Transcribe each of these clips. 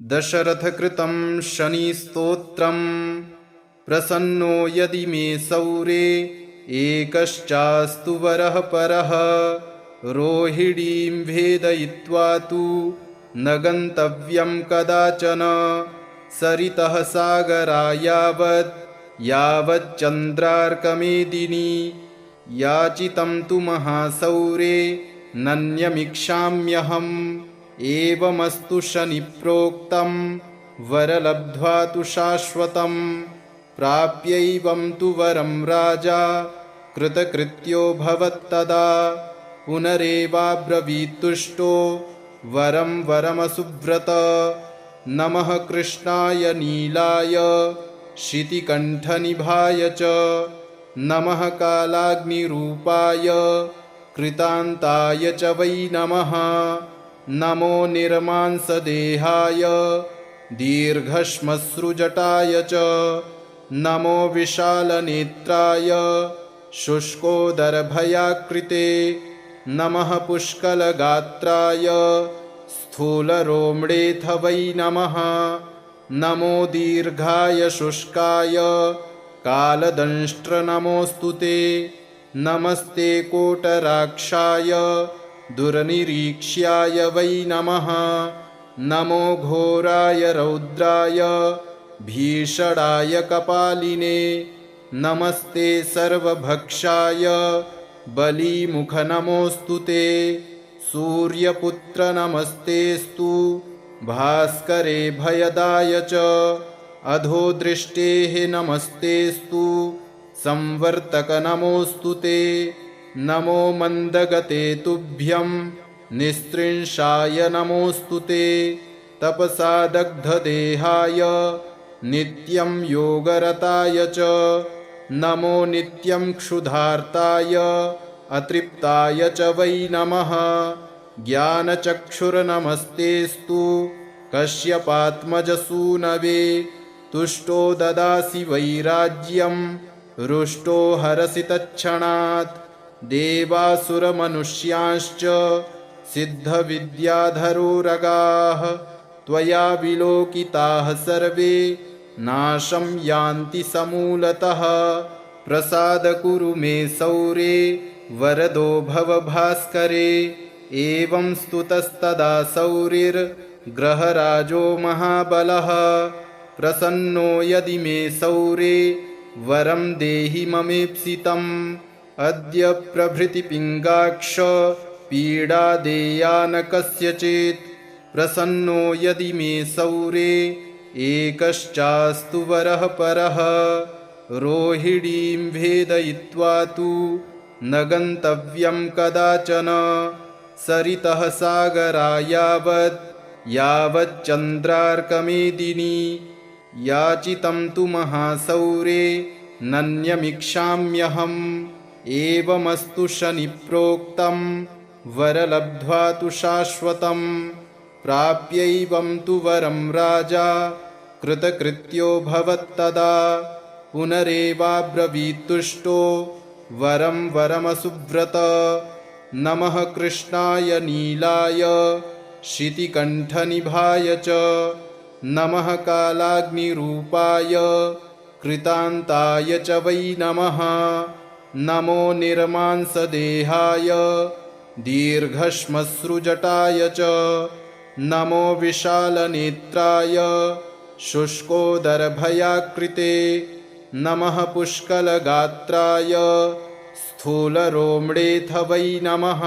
दशरथकृतं शनिस्तोत्रं प्रसन्नो यदि मे सौरे एकश्चास्तु वरः परः रोहिणीं भेदयित्वा तु न गन्तव्यं कदाचन सरितः सागरा यावच्चन्द्रार्कमेदिनी याचितं तु महासौरे नन्यमिक्षाम्यहम् एवमस्तु शनिप्रोक्तं वरलब्ध्वा तु शाश्वतं प्राप्यैवं तु वरं राजा कृतकृत्यो भवत्तदा पुनरेवाब्रवीत्तुष्टो वरं वरमसुव्रत नमः कृष्णाय नीलाय शितिकण्ठनिभाय च नमः कालाग्निरूपाय कृतान्ताय च वै नमः नमो निर्मांसदेहाय दीर्घश्मश्रुजटाय च नमो विशालनेत्राय शुष्कोदरभयाकृते नमः पुष्कलगात्राय स्थूलरोम्डेऽथ वै नमः नमो दीर्घाय शुष्काय कालदंष्ट्रनमोऽस्तु ते नमस्ते कोटराक्षाय दुर्निरीक्ष्याय वै नमः नमो घोराय रौद्राय भीषणाय कपालिने नमस्ते सर्वभक्षाय बलीमुखनमोऽस्तु ते सूर्यपुत्र नमस्तेस्तु भास्करे भयदाय च अधोदृष्टेः नमस्तेस्तु संवर्तक नमोऽस्तु ते नमो मन्दगते तुभ्यं निस्त्रिंशाय नमोऽस्तु ते तपसा दग्धदेहाय नित्यं योगरताय च नमो नित्यं क्षुधार्ताय अतृप्ताय च वै नमः ज्ञानचक्षुर्नमस्तेस्तु कश्यपात्मजसूनवे तुष्टो ददासि वैराज्यं रुष्टो हरसि तत्क्षणात् देवासुरमनुष्यांश्च सिद्धविद्याधरोरगाः त्वया विलोकिताः सर्वे नाशं यान्ति समूलतः प्रसाद कुरु मे सौरे वरदो भव भास्करे एवं स्तुतस्तदा सौरिर्ग्रहराजो महाबलः प्रसन्नो यदि मे सौरे वरं देहि ममेप्सितम् अद्य प्रभृति पिङ्गाक्ष पीडा देया न कस्यचित् प्रसन्नो यदि मे सौरे एकश्चास्तु वरः परः रोहिणीं भेदयित्वा तु न गन्तव्यं कदाचन सरितः सागरा यावच्चन्द्रार्कमेदिनी याचितं तु महासौरे नन्यमिक्षाम्यहम् एवमस्तु शनिप्रोक्तं वरलब्ध्वा तु शाश्वतं प्राप्यैवं तु वरं राजा कृतकृत्यो भवत्तदा पुनरेवाब्रवीत्तुष्टो वरं वरमसुव्रत नमः कृष्णाय नीलाय शितिकण्ठनिभाय च नमः कालाग्निरूपाय कृतान्ताय च वै नमः नमो निर्मांसदेहाय दीर्घश्मश्रुजटाय च नमो विशालनेत्राय शुष्कोदरभयाकृते नमः पुष्कलगात्राय स्थूलरोम्डेऽथ वै नमः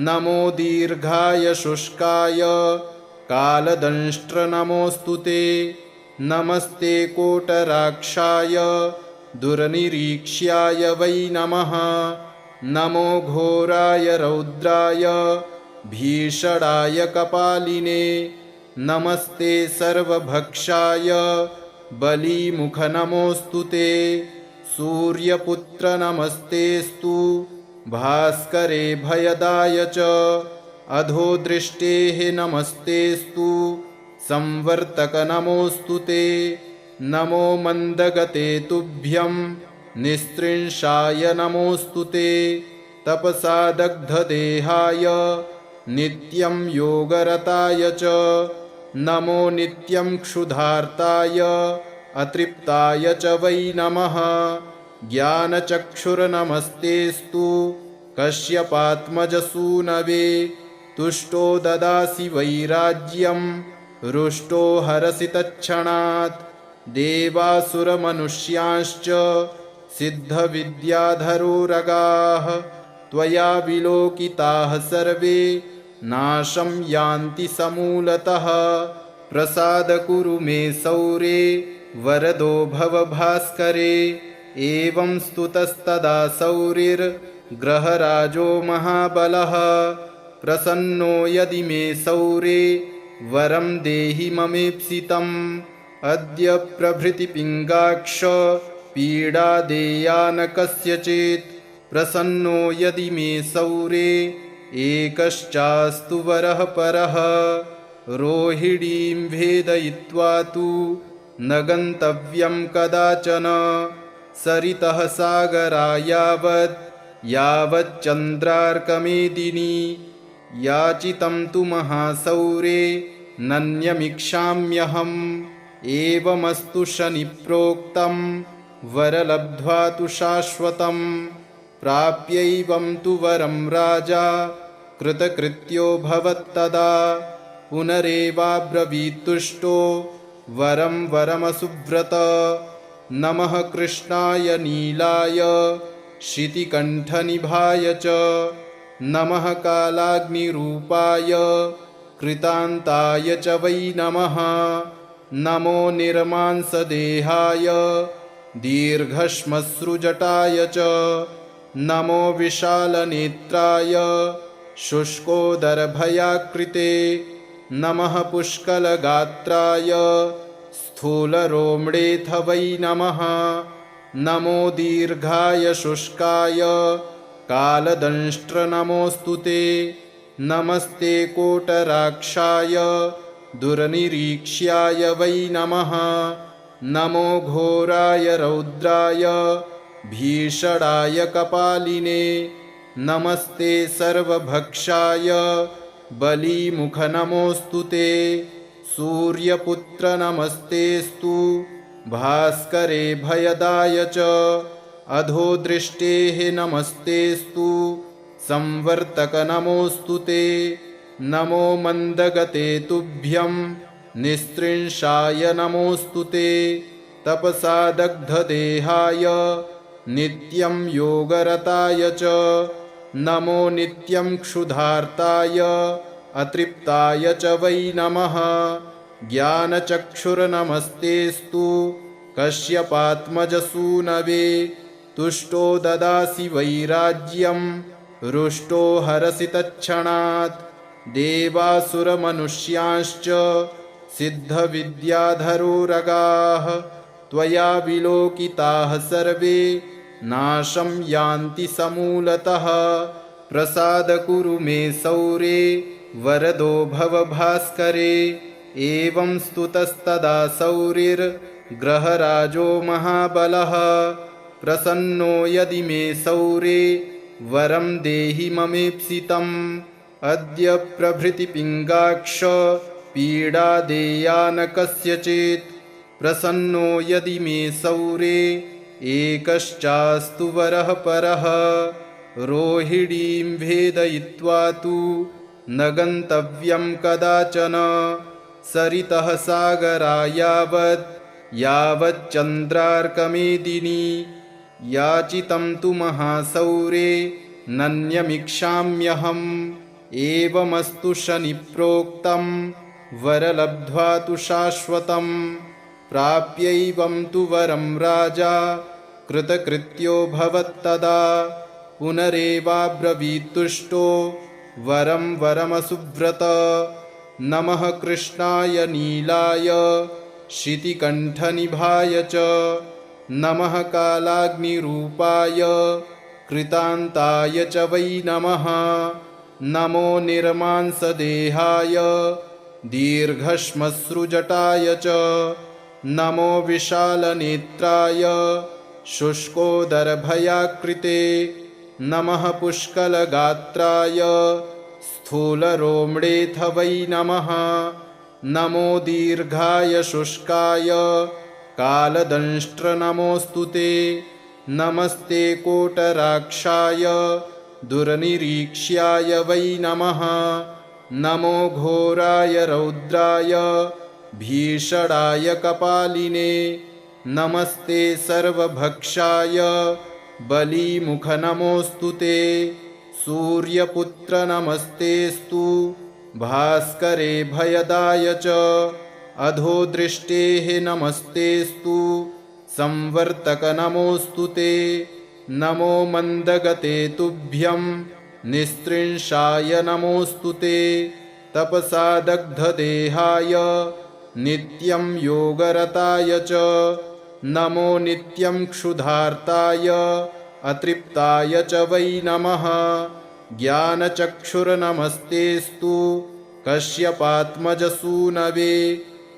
नमो दीर्घाय शुष्काय कालदंष्ट्रनमोऽस्तु ते नमस्ते कोटराक्षाय दुर्निरीक्ष्याय वै नमः नमो घोराय रौद्राय भीषणाय कपालिने नमस्ते सर्वभक्षाय बलीमुखनमोऽस्तु ते सूर्यपुत्र नमस्तेस्तु भास्करे भयदाय च अधोदृष्टेः नमस्तेस्तु संवर्तक नमोऽस्तु ते नमो मन्दगते तुभ्यं निस्त्रिंशाय नमोऽस्तु ते तपसा दग्धदेहाय नित्यं योगरताय च नमो नित्यं क्षुधार्ताय अतृप्ताय च वै नमः। ज्ञानचक्षुर्नमस्तेऽस्तु कश्यपात्मजसूनवे। तुष्टो ददासि वैराज्यं रुष्टो हरसि तत्क्षणात्। देवासुरमनुष्यांश्च सिद्धविद्याधरोरगाः त्वया विलोकिताः सर्वे नाशं यान्ति समूलतः। प्रसाद कुरु मे सौरे वरदो भव भास्करे। एवं स्तुतस्तदा सौरिर्ग्रहराजो महाबलः। प्रसन्नो यदि मे सौरे वरं देहि ममेप्सितम्। अद्य प्रभृति पिङ्गाक्ष पीडा देया न कस्यचित्। प्रसन्नो यदि मे सौरे एकश्चास्तु वरः परः। रोहिणीं भेदयित्वा तु न गन्तव्यं कदाचन। सरितः यावच्चन्द्रार्कमेदिनी। याचितं तु महासौरे नन्यमिक्षाम्यहम्। एवमस्तु शनिप्रोक्तं वरलब्ध्वा तु शाश्वतम्। प्राप्यैवं तु वरं राजा कृतकृत्यो भवत्तदा। पुनरेवाब्रवीत्तुष्टो वरं वरमसुव्रत। नमः कृष्णाय नीलाय शितिकण्ठनिभाय च। नमः कालाग्निरूपाय कृतान्ताय च वै नमः। नमो निर्मांसदेहाय दीर्घश्मश्रुजटाय च। नमो विशालनेत्राय शुष्कोदरभयाकृते। नमः पुष्कलगात्राय स्थूलरोम्णेऽथ वै नमः। नमो दीर्घाय शुष्काय कालदंष्ट्रनमोऽस्तु ते। नमस्ते कोटराक्षाय दुर्निरीक्ष्याय वै नमः। नमो घोराय रौद्राय भीषणाय कपालिने। नमस्ते सर्वभक्षाय बलीमुखनमोऽस्तु ते। सूर्यपुत्र नमस्तेऽस्तु भास्करे भयदाय च। अधोदृष्टेः नमस्तेऽस्तु संवर्तक नमोऽस्तु ते। नमो मन्दगते तुभ्यं निस्त्रिंशाय नमोऽस्तु ते। तपसा दग्धदेहाय नित्यं योगरताय च। नमो नित्यं क्षुधार्ताय अतृप्ताय च वै नमः। ज्ञानचक्षुर्नमस्तेऽस्तु कश्यपात्मजसूनवे। तुष्टो ददासि वैराज्यं रुष्टो हरसि तत्क्षणात्। देवासुरमनुष्यांश्च सिद्धविद्याधरोरगाः त्वया विलोकिताः सर्वे नाशं यान्ति समूलतः। प्रसाद कुरु मे सौरे वरदो भव भास्करे। एवं स्तुतस्तदा सौरिर्ग्रहराजो महाबलः। प्रसन्नो यदि मे सौरे वरं देहि ममेप्सितम्। अद्य प्रभृति पिङ्गाक्ष पीडा देया न कस्यचित्। प्रसन्नो यदि मे सौरे एकश्चास्तु वरः परः। रोहिणीं भेदयित्वा तु न गन्तव्यं कदाचन। सरितः यावच्चन्द्रार्कमेदिनी। याचितं तु महासौरे नन्यमिक्षाम्यहम्। एवमस्तु शनिप्रोक्तं वरलब्ध्वा तु शाश्वतम्। प्राप्यैवं तु वरं राजा कृतकृत्यो भवत्तदा। पुनरेवाब्रवीत्तुष्टो वरं वरमसुव्रत। नमः कृष्णाय नीलाय शितिकण्ठनिभाय च। नमः कालाग्निरूपाय कृतान्ताय च वै नमः। नमो निर्मांसदेहाय दीर्घश्मश्रुजटाय च। नमो विशालनेत्राय शुष्कोदरभयाकृते। नमः पुष्कलगात्राय स्थूलरोम्णेऽथ वै नमः। नमो दीर्घाय शुष्काय कालदंष्ट्र नमोऽस्तु ते। नमस्ते कोटराक्षाय दुर्निरीक्ष्याय वै नमः। नमो घोराय रौद्राय भीषणाय कपालिने। नमस्ते सर्वभक्षाय बलिमुख नमोऽस्तु ते। सूर्यपुत्र नमस्तेस्तु भास्करे भयदाय च। अधोदृष्टेः नमस्तेस्तु संवर्तक नमोऽस्तु ते। नमो मन्दगते तुभ्यं निस्त्रिंशाय नमोऽस्तु ते। तपसा दग्धदेहाय नित्यं योगरताय च। नमो नित्यं क्षुधार्ताय अतृप्ताय च वै नमः। ज्ञानचक्षुर्नमस्तेस्तु कश्यपात्मजसूनवे।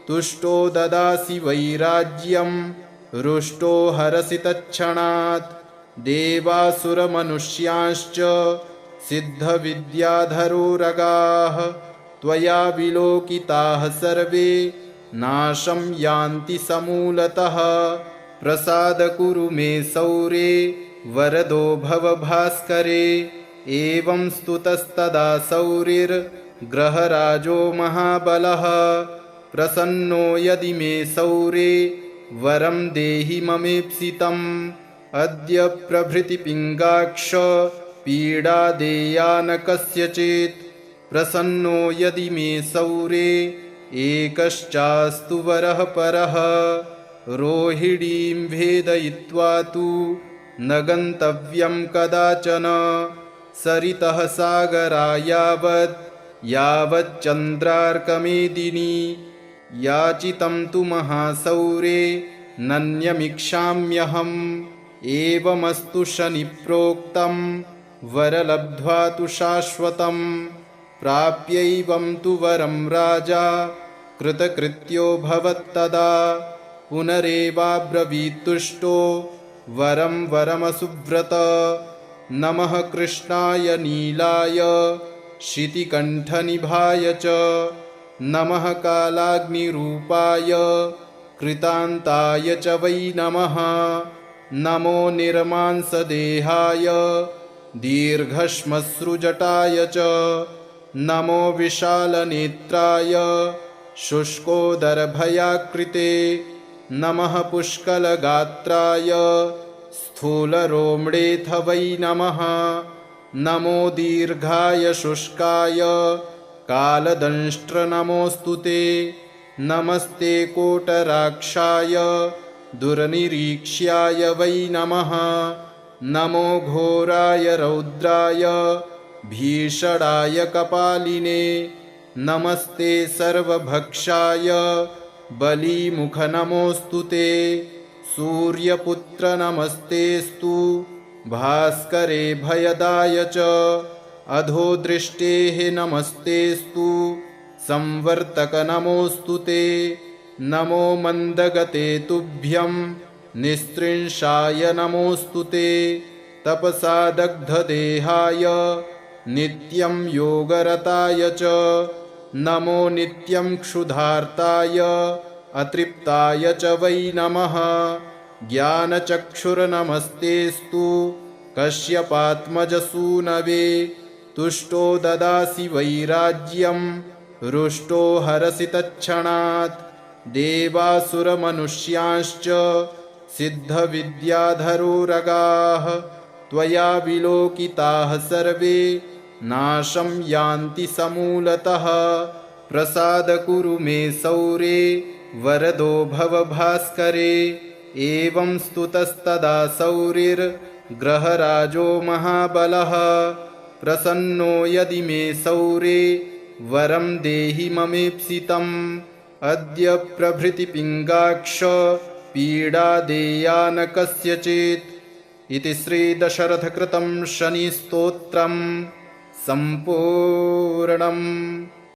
तुष्टो ददासि वैराज्यं रुष्टो हरसि तत्क्षणात्। देवासुरमनुष्यांश्च सिद्धविद्याधरोरगाः त्वया विलोकिताः सर्वे नाशं यान्ति समूलतः। प्रसाद कुरु मे सौरे वरदो भव भास्करे। एवं स्तुतस्तदा सौरिर्ग्रहराजो महाबलः। प्रसन्नो यदि मे सौरे वरं देहि ममेप्सितम्। अद्य प्रभृति पिङ्गाक्ष पीडा देया न कस्यचित्। प्रसन्नो यदि मे सौरे एकश्चास्तु वरः परः। रोहिणीं भेदयित्वा तु न गन्तव्यं कदाचन। सरितः सागरा यावच्चन्द्रार्कमेदिनी। याचितं तु महासौरे नन्यमिक्षाम्यहम्। एवमस्तु शनिप्रोक्तं वरलब्ध्वा तु शाश्वतम्। प्राप्यैवं तु वरं राजा कृतकृत्यो भवत्तदा। पुनरेवाब्रवीत्तुष्टो वरं वरमसुव्रत। नमः कृष्णाय नीलाय शितिकण्ठनिभाय च। नमः कालाग्निरूपाय कृतान्ताय च वै नमः। नमो निर्मांसदेहाय दीर्घश्मश्रुजटाय च। नमो विशालनेत्राय शुष्कोदरभयाकृते। नमः पुष्कलगात्राय स्थूलरोम्डेऽथ वै नमः। नमो दीर्घाय शुष्काय कालदंष्ट्र नमोऽस्तु ते। नमस्ते कोटराक्षाय दुर्निरीक्ष्याय वै नमः। नमो घोराय रौद्राय भीषणाय कपालिने। नमस्ते सर्वभक्षाय बलिमुख नमोऽस्तु ते। सूर्यपुत्र नमस्तेस्तु भास्करे भयदाय च। अधोदृष्टेः नमस्तेस्तु संवर्तक नमोऽस्तु ते। नमो मन्दगते तुभ्यं निस्त्रिंशाय नमोऽस्तु ते। तपसा दग्धदेहाय नित्यं योगरताय च। नमो नित्यं क्षुधार्ताय अतृप्ताय च वै नमः। ज्ञानचक्षुर्नमस्तेस्तु कश्यपात्मजसूनवे। तुष्टो ददासि वैराज्यं रुष्टो हरसि तत्क्षणात्। देवासुरमनुष्यांश्च सिद्धविद्याधरोरगाः त्वया विलोकिताः सर्वे नाशं यान्ति समूलतः। प्रसाद कुरु मे सौरे वरदो भव भास्करे। एवं स्तुतस्तदा सौरिर्ग्रहराजो महाबलः। प्रसन्नो यदि मे सौरे वरं देहि ममेप्सितम्। अद्य प्रभृति पिङ्गाक्ष पीडा देया न कस्यचित्। इति श्रीदशरथकृतं शनिस्तोत्रम् सम्पूर्णम्।